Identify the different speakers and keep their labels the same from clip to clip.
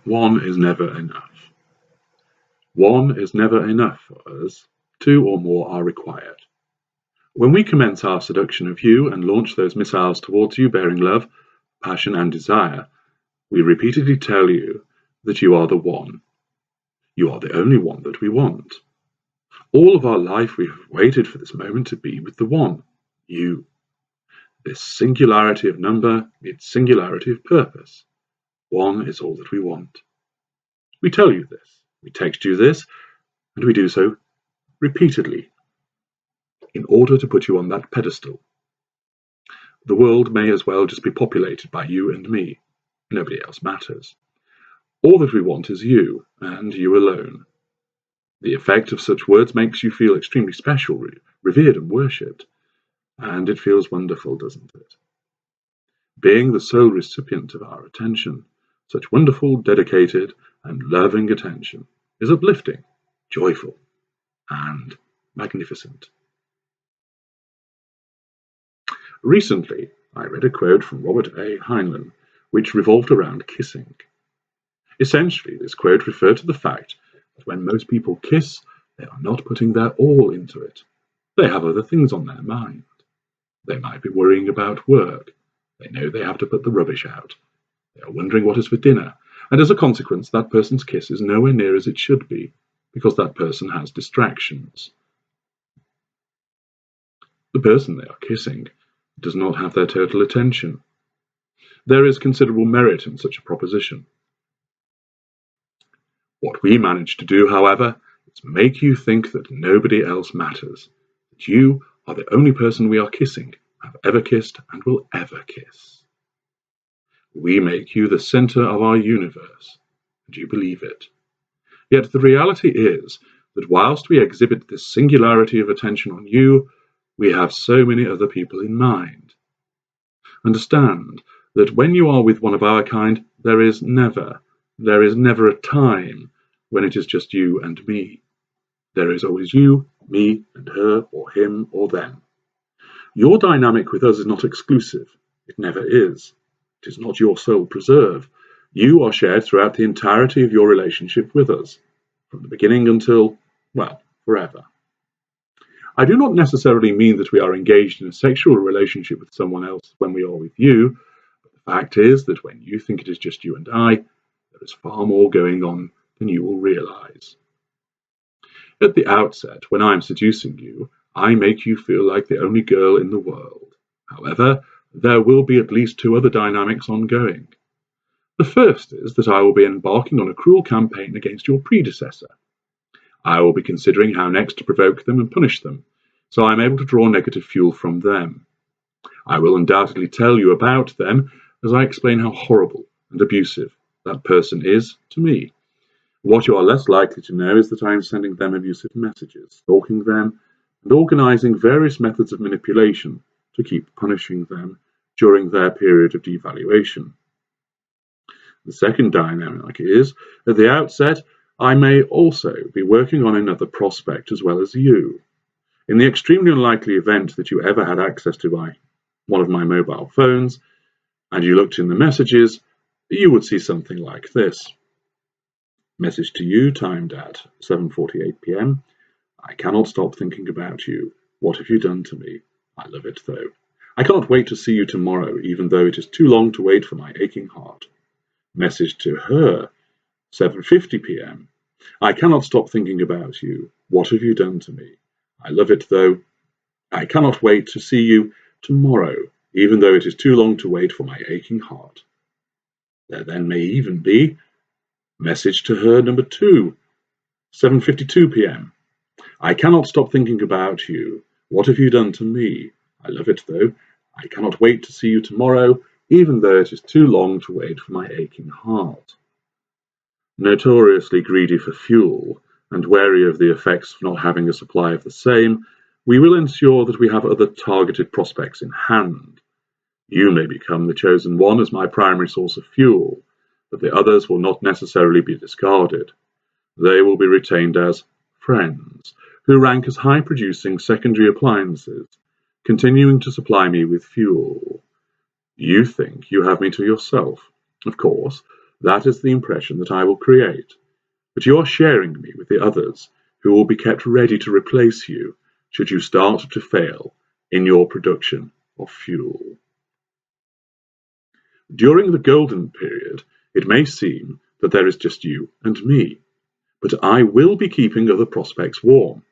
Speaker 1: One is never enough. One is never enough for us. Two or more are required. When we commence our seduction of you and launch those missiles towards you bearing love, passion and desire, we repeatedly tell you that you are the one. You are the only one that we want. All of our life we have waited for this moment to be with the one, you. This singularity of number meets singularity of purpose. One is all that we want. We tell you this, we text you this, and we do so repeatedly in order to put you on that pedestal. The world may as well just be populated by you and me. Nobody else matters. All that we want is you, and you alone. The effect of such words makes you feel extremely special, revered and worshipped, and it feels wonderful, doesn't it? Being the sole recipient of our attention, such wonderful, dedicated, and loving attention is uplifting, joyful, and magnificent. Recently, I read a quote from Robert A. Heinlein, which revolved around kissing. Essentially, this quote referred to the fact that when most people kiss, they are not putting their all into it. They have other things on their mind. They might be worrying about work. They know they have to put the rubbish out. They are wondering what is for dinner, and as a consequence, that person's kiss is nowhere near as it should be, because that person has distractions. The person they are kissing does not have their total attention. There is considerable merit in such a proposition. What we manage to do, however, is make you think that nobody else matters, that you are the only person we are kissing, have ever kissed, and will ever kiss. We make you the center of our universe, and you believe it. Yet the reality is that whilst we exhibit this singularity of attention on you, we have so many other people in mind. Understand that when you are with one of our kind, there is never a time when it is just you and me. There is always you, me, and her, or him, or them. Your dynamic with us is not exclusive. It never is. It is not your sole preserve. You are shared throughout the entirety of your relationship with us, from the beginning until, well, forever. I do not necessarily mean that we are engaged in a sexual relationship with someone else when we are with you, but the fact is that when you think it is just you and I, there is far more going on than you will realize. At the outset, when I am seducing you, I make you feel like the only girl in the world. However, there will be at least two other dynamics ongoing. The first is that I will be embarking on a cruel campaign against your predecessor. I will be considering how next to provoke them and punish them, so I am able to draw negative fuel from them. I will undoubtedly tell you about them as I explain how horrible and abusive that person is to me. What you are less likely to know is that I am sending them abusive messages, stalking them, and organizing various methods of manipulation to keep punishing them during their period of devaluation. The second dynamic is, at the outset, I may also be working on another prospect as well as you. In the extremely unlikely event that you ever had access to one of my mobile phones, and you looked in the messages, you would see something like this. Message to you timed at 7:48 p.m. I cannot stop thinking about you. What have you done to me? I love it though. I cannot wait to see you tomorrow, even though it is too long to wait for my aching heart. Message to her, 7:50 p.m. I cannot stop thinking about you. What have you done to me? I love it though. I cannot wait to see you tomorrow, even though it is too long to wait for my aching heart. There then may even be message to her number 2, 7:52 p.m. I cannot stop thinking about you. What have you done to me? I love it though. I cannot wait to see you tomorrow, even though it is too long to wait for my aching heart. Notoriously greedy for fuel, and wary of the effects of not having a supply of the same, we will ensure that we have other targeted prospects in hand. You may become the chosen one as my primary source of fuel, but the others will not necessarily be discarded. They will be retained as friends, who rank as high-producing secondary appliances, continuing to supply me with fuel. You think you have me to yourself, of course, That is the impression that I will create, but you are sharing me with the others who will be kept ready to replace you should you start to fail in your production of fuel. During the golden period, it may seem that there is just you and me, but I will be keeping other prospects warm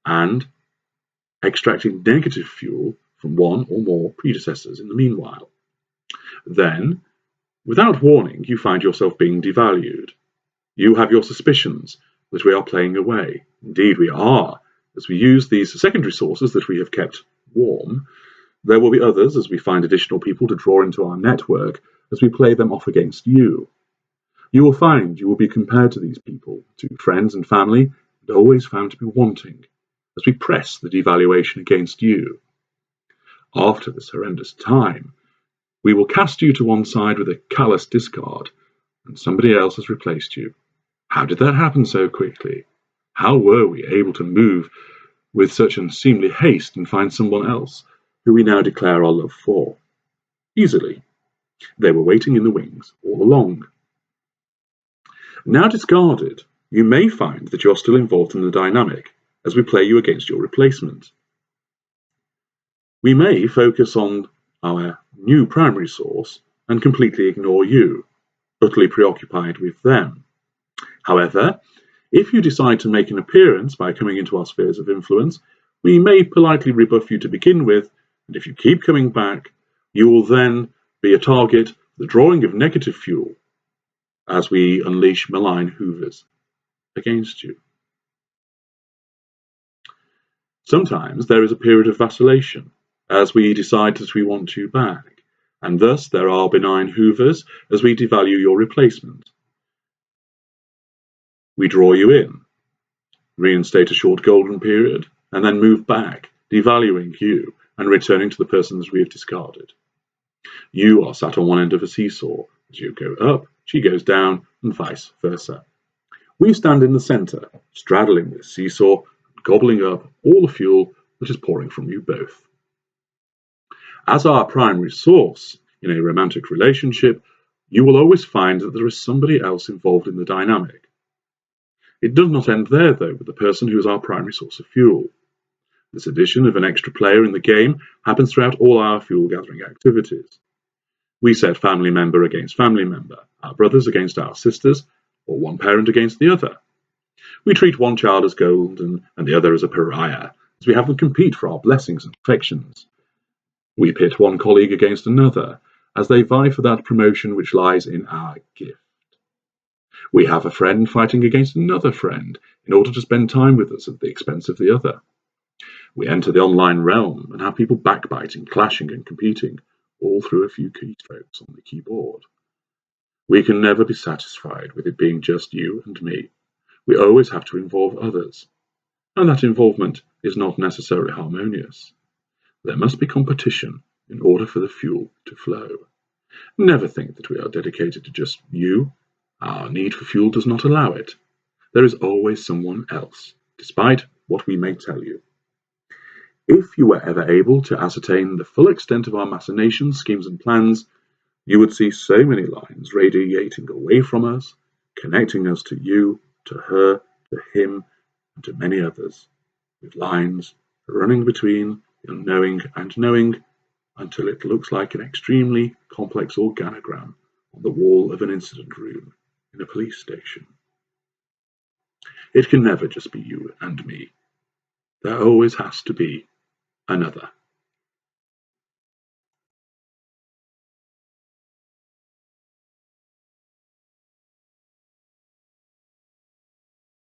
Speaker 1: and extracting negative fuel from one or more predecessors in the meanwhile. Then, without warning, you find yourself being devalued. You have your suspicions that we are playing away. Indeed, we are. As we use these secondary sources that we have kept warm, there will be others as we find additional people to draw into our network as we play them off against you. You will find you will be compared to these people, to friends and family, and always found to be wanting, as we press the devaluation against you. After this horrendous time, we will cast you to one side with a callous discard, and somebody else has replaced you. How did that happen so quickly? How were we able to move with such unseemly haste and find someone else who we now declare our love for? Easily. They were waiting in the wings all along. Now discarded, you may find that you are still involved in the dynamic as we play you against your replacement. We may focus on our new primary source and completely ignore you, utterly preoccupied with them. However, if you decide to make an appearance by coming into our spheres of influence, we may politely rebuff you to begin with, and if you keep coming back, you will then be a target for the drawing of negative fuel as we unleash malign hoovers against you. Sometimes there is a period of vacillation as we decide that we want you back, and thus there are benign hoovers as we devalue your replacement. We draw you in, reinstate a short golden period, and then move back, devaluing you and returning to the persons we have discarded. You are sat on one end of a seesaw. As you go up, she goes down, and vice versa. We stand in the centre, straddling this seesaw, gobbling up all the fuel that is pouring from you both. As our primary source in a romantic relationship, you will always find that there is somebody else involved in the dynamic. It does not end there, though, with the person who is our primary source of fuel. This addition of an extra player in the game happens throughout all our fuel gathering activities. We set family member against family member, our brothers against our sisters, or one parent against the other. We treat one child as golden and the other as a pariah, as we have them compete for our blessings and affections. We pit one colleague against another, as they vie for that promotion which lies in our gift. We have a friend fighting against another friend in order to spend time with us at the expense of the other. We enter the online realm and have people backbiting, clashing and competing, all through a few keystrokes on the keyboard. We can never be satisfied with it being just you and me. We always have to involve others, and that involvement is not necessarily harmonious. There must be competition in order for the fuel to flow. Never think that we are dedicated to just you. Our need for fuel does not allow it. There is always someone else, despite what we may tell you. If you were ever able to ascertain the full extent of our machinations, schemes and plans, you would see so many lines radiating away from us, connecting us to you, to her, to him, and to many others, with lines running between the unknowing and knowing until it looks like an extremely complex organogram on the wall of an incident room in a police station. It can never just be you and me. There always has to be another.